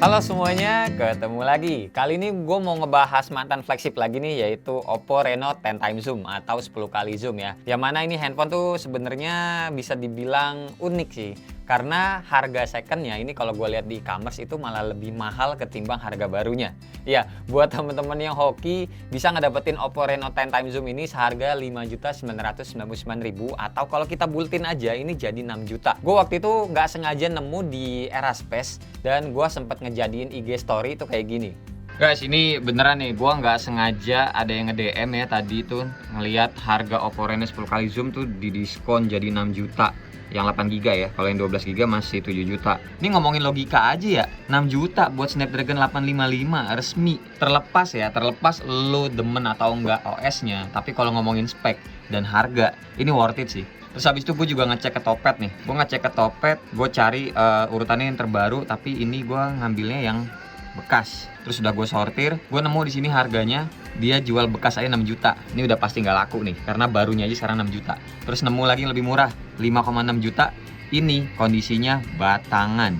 Halo semuanya, ketemu lagi. Kali ini gue mau ngebahas mantan flagship lagi nih, yaitu Oppo Reno 10 times zoom atau 10 kali zoom ya. Yang mana ini handphone tuh sebenarnya bisa dibilang unik sih. Karena harga secondnya ini kalau gue lihat di e-commerce itu malah lebih mahal ketimbang harga barunya. Ya, buat temen-temen yang hoki bisa ngedapetin Oppo Reno 10 times zoom ini seharga 5.999.000 atau kalau kita bulletin aja ini jadi 6 juta. Gue waktu itu nggak sengaja nemu di Eraspace dan gue sempet ngejadiin IG story itu kayak gini. Guys, ini beneran nih, gua nggak sengaja ada yang nge-DM ya tadi tuh ngelihat harga Oppo Reno 10 kali zoom tuh didiskon jadi 6 juta. Yang 8 GB ya, kalau yang 12 GB masih 7 juta. Ini ngomongin logika aja ya, 6 juta buat Snapdragon 855 resmi. Terlepas lo demen atau enggak OS-nya, tapi kalau ngomongin spek dan harga, ini worth it sih. Terus habis itu gue juga ngecek ke Topet nih. Gue ngecek ke Topet, gue cari urutannya yang terbaru, tapi ini gue ngambilnya yang bekas. Terus udah gue sortir, gue nemu di sini harganya dia jual bekas aja 6 juta. Ini udah pasti nggak laku nih, karena barunya aja sekarang 6 juta. Terus nemu lagi yang lebih murah, 5,6 juta. Ini kondisinya batangan.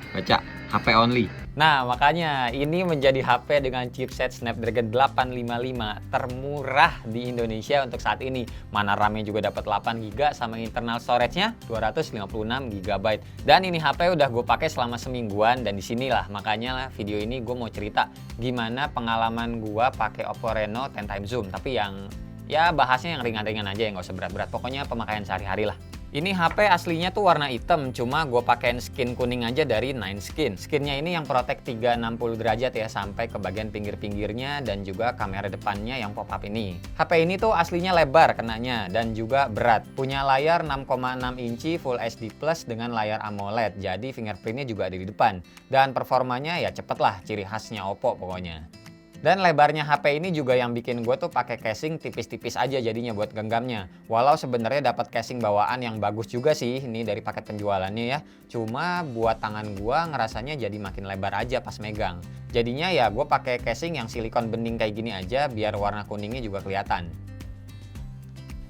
Baca, HP only. Nah, makanya ini menjadi HP dengan chipset Snapdragon 855 termurah di Indonesia untuk saat ini. Mana RAM-nya juga dapat 8 GB sama internal storage-nya 256 GB. Dan ini HP udah gue pakai selama semingguan dan disinilah makanya video ini gue mau cerita gimana pengalaman gue pakai Oppo Reno 10 times zoom. Tapi yang ya bahasnya yang ringan-ringan aja, yang gak usah berat-berat. Pokoknya pemakaian sehari-hari lah. Ini HP aslinya tuh warna hitam, cuma gue pakein skin kuning aja dari Nine Skin. Skinnya ini yang protect 360 derajat ya, sampai ke bagian pinggir-pinggirnya dan juga kamera depannya yang pop up ini. HP ini tuh aslinya lebar kenanya dan juga berat. Punya layar 6,6 inci Full HD Plus dengan layar AMOLED, jadi fingerprintnya juga ada di depan. Dan performanya ya cepet lah, ciri khasnya Oppo pokoknya. Dan lebarnya HP ini juga yang bikin gue tuh pakai casing tipis-tipis aja jadinya buat genggamnya. Walau sebenarnya dapat casing bawaan yang bagus juga sih ini dari paket penjualannya ya. Cuma buat tangan gue ngerasanya jadi makin lebar aja pas megang. Jadinya ya gue pakai casing yang silikon bening kayak gini aja biar warna kuningnya juga kelihatan.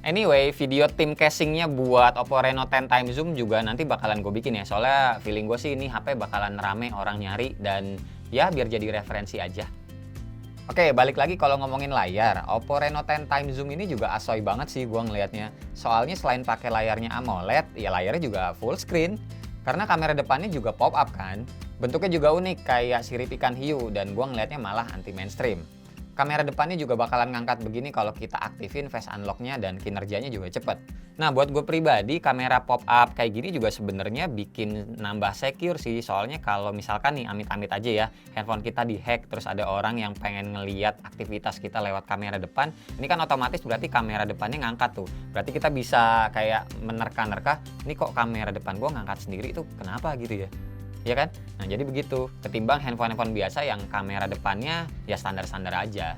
Anyway, video tim casingnya buat Oppo Reno 10 times zoom juga nanti bakalan gue bikin ya. Soalnya feeling gue sih ini HP bakalan rame orang nyari dan ya biar jadi referensi aja. Oke, balik lagi kalau ngomongin layar, Oppo Reno 10 times zoom ini juga asoy banget sih gua ngelihatnya. Soalnya selain pakai layarnya AMOLED, ya layarnya juga full screen. Karena kamera depannya juga pop up kan. Bentuknya juga unik kayak sirip ikan hiu dan gua ngelihatnya malah anti mainstream. Kamera depannya juga bakalan ngangkat begini kalau kita aktifin face unlock-nya dan kinerjanya juga cepet. Nah, buat gue pribadi, kamera pop-up kayak gini juga sebenarnya bikin nambah secure sih. Soalnya kalau misalkan nih amit-amit aja ya, handphone kita dihack terus ada orang yang pengen ngeliat aktivitas kita lewat kamera depan, ini kan otomatis berarti kamera depannya ngangkat tuh. Berarti kita bisa kayak menerka-nerka, ini kok kamera depan gue ngangkat sendiri itu kenapa gitu ya. Ya kan? Nah, jadi begitu. Ketimbang handphone-handphone biasa yang kamera depannya ya standar-standar aja.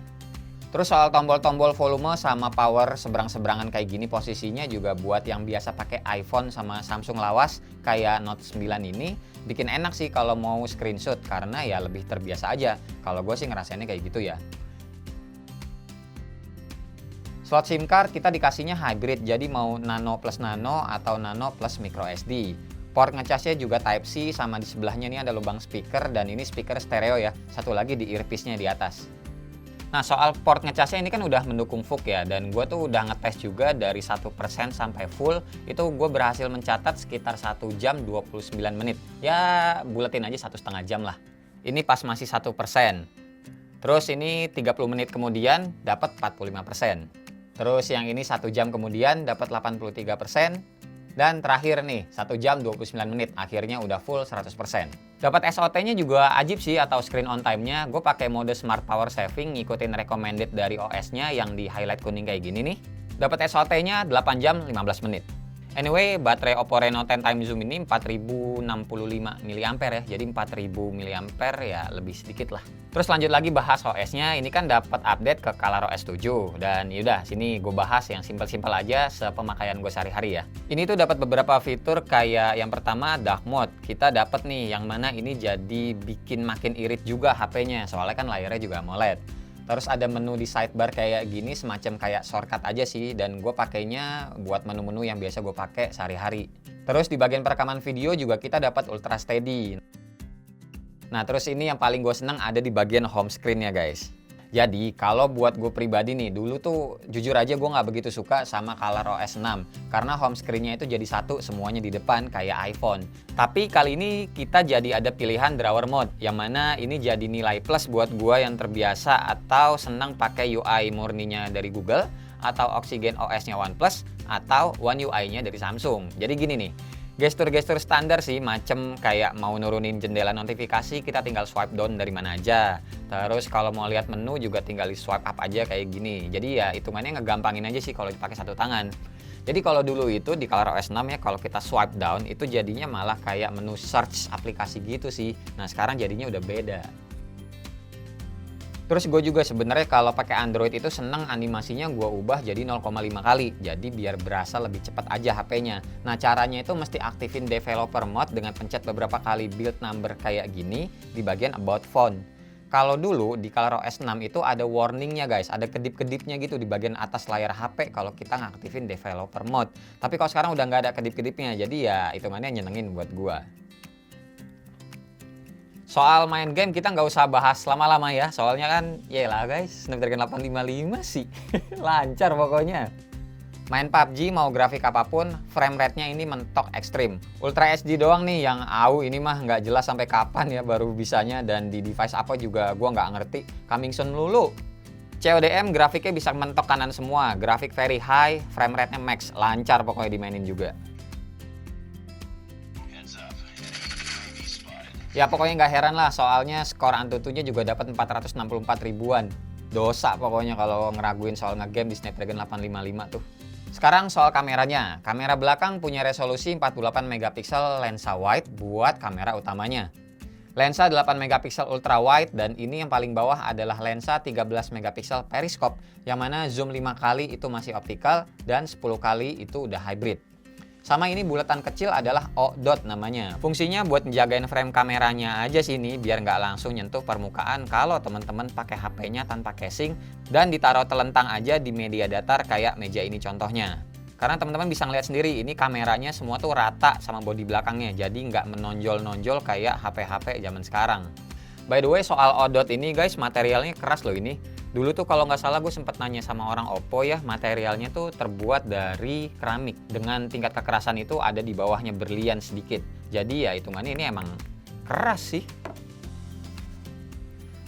Terus soal tombol-tombol volume sama power seberang-seberangan kayak gini posisinya juga buat yang biasa pakai iPhone sama Samsung lawas kayak Note 9 ini bikin enak sih kalau mau screenshot karena ya lebih terbiasa aja. Kalau gue sih ngerasainnya kayak gitu ya. Slot SIM card kita dikasihnya hybrid, jadi mau nano plus nano atau nano plus micro SD. Port ngecasnya juga Type-C sama di sebelahnya ini ada lubang speaker dan ini speaker stereo ya. Satu lagi di earpiece-nya di atas. Nah, soal port ngecasnya ini kan udah mendukung VOOC ya, dan gue tuh udah ngetes juga dari 1% sampai full, itu gue berhasil mencatat sekitar 1 jam 29 menit. Ya, buletin aja 1,5 jam lah. Ini pas masih 1%. Terus ini 30 menit kemudian dapat 45%. Terus yang ini 1 jam kemudian dapat 83%. Dan terakhir nih, 1 jam 29 menit, akhirnya udah full 100%. Dapat SOT-nya juga ajib sih atau screen on time-nya. Gue pakai mode Smart Power Saving, ngikutin recommended dari OS-nya yang di highlight kuning kayak gini nih. Dapat SOT-nya 8 jam 15 menit. Anyway, baterai Oppo Reno 10 times zoom ini 4065 mAh ya. Jadi 4000 mAh ya lebih sedikit lah. Terus lanjut lagi bahas OS-nya. Ini kan dapat update ke ColorOS 7 dan yaudah sini gue bahas yang simpel-simpel aja sepemakaian gue sehari-hari ya. Ini tuh dapat beberapa fitur kayak yang pertama dark mode. Kita dapat nih yang mana ini jadi bikin makin irit juga HP-nya. Soalnya kan layarnya juga AMOLED. Terus ada menu di sidebar kayak gini, semacam kayak shortcut aja sih, dan gue pakainya buat menu-menu yang biasa gue pakai sehari-hari. Terus di bagian perekaman video juga kita dapat Ultra Steady. Nah, terus ini yang paling gue seneng ada di bagian home screen-nya guys. Jadi, kalau buat gue pribadi nih, dulu tuh jujur aja gue nggak begitu suka sama ColorOS 6. Karena home screen-nya itu jadi satu, semuanya di depan kayak iPhone. Tapi kali ini kita jadi ada pilihan drawer mode, yang mana ini jadi nilai plus buat gue yang terbiasa atau senang pakai UI murninya dari Google, atau Oxygen OS-nya OnePlus, atau One UI-nya dari Samsung. Jadi gini nih. Gestur-gestur standar sih, macem kayak mau nurunin jendela notifikasi kita tinggal swipe down dari mana aja. Terus kalau mau lihat menu juga tinggal di swipe up aja kayak gini. Jadi ya hitungannya ngegampangin aja sih kalau dipakai satu tangan. Jadi kalau dulu itu di ColorOS 6 ya, kalau kita swipe down itu jadinya malah kayak menu search aplikasi gitu sih. Nah sekarang jadinya udah beda. Terus gue juga sebenarnya kalau pakai Android itu seneng animasinya gue ubah jadi 0,5 kali. Jadi biar berasa lebih cepat aja HP-nya. Nah caranya itu mesti aktifin developer mode dengan pencet beberapa kali build number kayak gini di bagian about phone. Kalau dulu di ColorOS 6 itu ada warningnya guys, ada kedip-kedipnya gitu di bagian atas layar HP kalau kita ngaktifin developer mode. Tapi kalau sekarang udah nggak ada kedip-kedipnya, jadi ya hitungannya nyenengin buat gue. Soal main game kita nggak usah bahas lama-lama ya, soalnya kan yelah guys, Snapdragon 855 sih, lancar pokoknya. Main PUBG mau grafik apapun, frame rate-nya ini mentok ekstrim. Ultra HD doang nih yang ini mah nggak jelas sampai kapan ya baru bisanya, dan di device apa juga gua nggak ngerti, coming soon lulu. CODM grafiknya bisa mentok kanan semua, grafik very high, frame rate-nya max, lancar pokoknya dimainin juga. Ya pokoknya nggak heran lah, soalnya skor Antutunya juga dapat 464 ribuan. Dosa pokoknya kalau ngeraguin soal ngegame di Snapdragon 855 tuh. Sekarang soal kameranya. Kamera belakang punya resolusi 48 megapiksel lensa wide buat kamera utamanya. Lensa 8 megapiksel ultra wide, dan ini yang paling bawah adalah lensa 13 megapiksel periskop, yang mana zoom 5 kali itu masih optikal dan 10 kali itu udah hybrid. Sama ini bulatan kecil adalah O-dot namanya. Fungsinya buat menjagain frame kameranya aja sini biar nggak langsung nyentuh permukaan kalau teman-teman pakai HP-nya tanpa casing dan ditaruh telentang aja di media datar kayak meja ini contohnya. Karena teman-teman bisa ngeliat sendiri ini kameranya semua tuh rata sama bodi belakangnya, jadi nggak menonjol-nonjol kayak HP-HP zaman sekarang. By the way, soal O-dot ini guys, materialnya keras loh ini. Dulu tuh kalau nggak salah gue sempet nanya sama orang Oppo ya, materialnya tuh terbuat dari keramik. Dengan tingkat kekerasan itu ada di bawahnya berlian sedikit. Jadi ya hitungannya ini emang keras sih.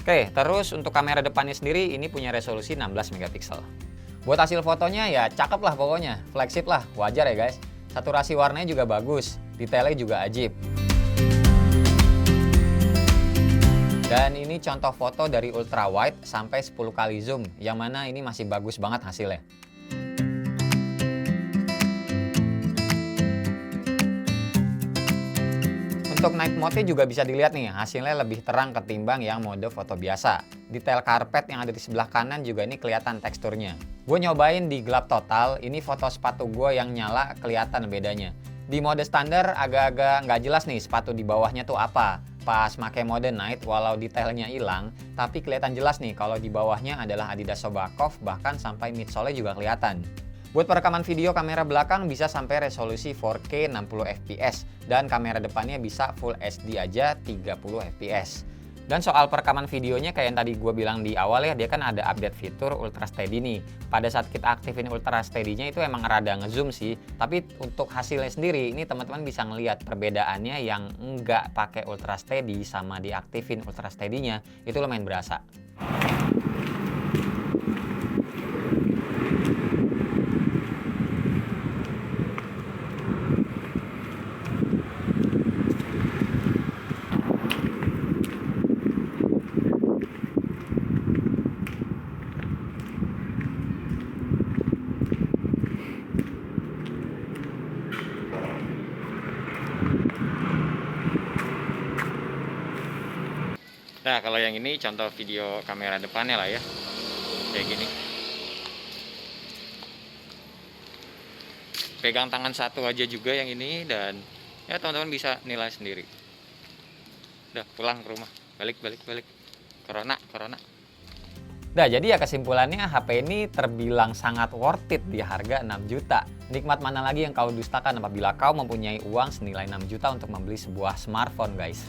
Oke, terus untuk kamera depannya sendiri ini punya resolusi 16 megapiksel. Buat hasil fotonya ya cakep lah pokoknya, flagship lah, wajar ya guys. Saturasi warnanya juga bagus, detailnya juga ajib. Dan ini contoh foto dari ultra wide sampai 10 kali zoom, yang mana ini masih bagus banget hasilnya. Untuk night mode-nya juga bisa dilihat nih, hasilnya lebih terang ketimbang yang mode foto biasa. Detail karpet yang ada di sebelah kanan juga ini kelihatan teksturnya. Gue nyobain di gelap total, ini foto sepatu gue yang nyala kelihatan bedanya. Di mode standar agak-agak nggak jelas nih sepatu di bawahnya tuh apa. Pas pakai mode night, walau detailnya hilang, tapi kelihatan jelas nih kalau di bawahnya adalah Adidas Sobakov, bahkan sampai midsole juga kelihatan. Buat perekaman video, kamera belakang bisa sampai resolusi 4K 60 fps, dan kamera depannya bisa Full HD aja 30 fps. Dan soal perekaman videonya kayak yang tadi gue bilang di awal ya, dia kan ada update fitur Ultra Steady nih. Pada saat kita aktifin Ultra Steady-nya itu emang rada ngezoom sih, tapi untuk hasilnya sendiri ini teman-teman bisa ngelihat perbedaannya yang nggak pakai Ultra Steady sama diaktifin Ultra Steady-nya itu lumayan berasa. Nah kalau yang ini contoh video kamera depannya lah ya, kayak gini. Pegang tangan satu aja juga yang ini, dan ya teman-teman bisa nilai sendiri. Udah pulang ke rumah, balik. Corona. Nah jadi ya kesimpulannya HP ini terbilang sangat worth it di harga 6 juta. Nikmat mana lagi yang kau dustakan apabila kau mempunyai uang senilai 6 juta untuk membeli sebuah smartphone guys.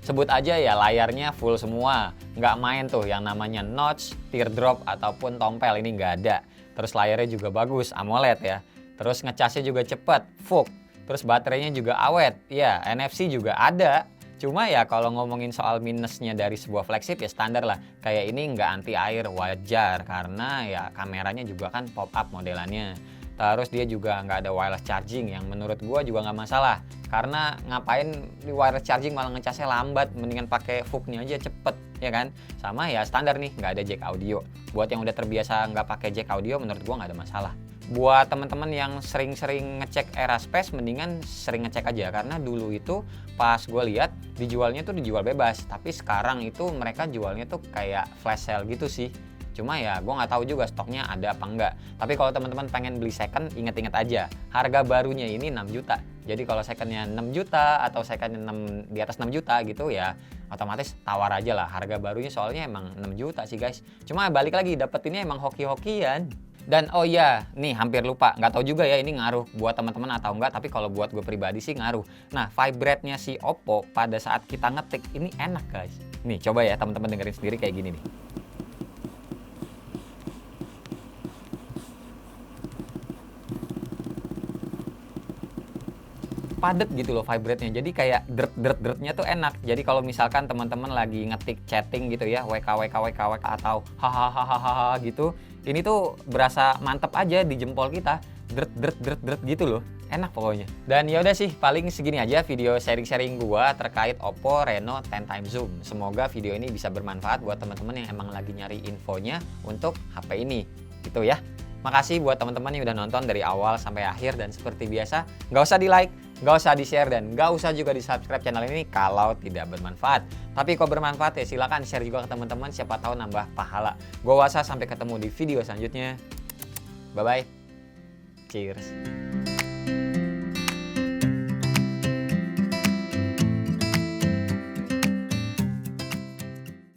Sebut aja ya layarnya full semua, nggak main tuh yang namanya notch, teardrop, ataupun tompel, ini nggak ada. Terus layarnya juga bagus, AMOLED ya. Terus ngecasnya juga cepet, FUK. Terus baterainya juga awet, ya NFC juga ada. Cuma ya kalau ngomongin soal minusnya dari sebuah flagship ya standar lah. Kayak ini nggak anti air, wajar karena ya kameranya juga kan pop up modelannya. Terus dia juga nggak ada wireless charging yang menurut gua juga nggak masalah. Karena ngapain di wireless charging malah ngecasnya lambat, mendingan pakai VOOC-nya aja cepet ya kan. Sama ya standar nih, nggak ada jack audio. Buat yang udah terbiasa nggak pakai jack audio menurut gua nggak ada masalah. Buat teman-teman yang sering-sering ngecek Eraspace, mendingan sering ngecek aja karena dulu itu pas gue lihat dijualnya tuh dijual bebas, tapi sekarang itu mereka jualnya tuh kayak flash sale gitu sih. Cuma ya gue nggak tahu juga stoknya ada apa enggak. Tapi kalau teman-teman pengen beli second, inget-inget aja harga barunya ini 6 juta. Jadi kalau secondnya 6 juta atau secondnya 6, di atas 6 juta gitu ya otomatis tawar aja lah harga barunya, soalnya emang 6 juta sih guys. Cuma balik lagi dapetinnya emang hoki-hokian. Dan oh iya, nih hampir lupa, nggak tahu juga ya ini ngaruh buat teman-teman atau enggak, tapi kalau buat gue pribadi sih ngaruh. Nah, vibrate-nya si Oppo pada saat kita ngetik ini enak guys. Nih coba ya teman-teman dengerin sendiri kayak gini nih. Padet gitu loh vibrate-nya, jadi kayak deret-deret-deretnya tuh enak. Jadi kalau misalkan teman-teman lagi ngetik chatting gitu ya, WK atau hahaha gitu, ini tuh berasa mantep aja di jempol kita, deret gitu loh, enak pokoknya. Dan ya udah sih, paling segini aja video sharing-sharing gua terkait Oppo Reno 10 Time Zoom. Semoga video ini bisa bermanfaat buat teman-teman yang emang lagi nyari infonya untuk HP ini gitu ya. Makasih buat teman-teman yang udah nonton dari awal sampai akhir, dan seperti biasa nggak usah di like, nggak usah di share, dan nggak usah juga di subscribe channel ini kalau tidak bermanfaat. Tapi kalau bermanfaat ya silakan share juga ke teman-teman, siapa tahu nambah pahala. Gue Wasa, sampai ketemu di video selanjutnya. Bye bye. Cheers.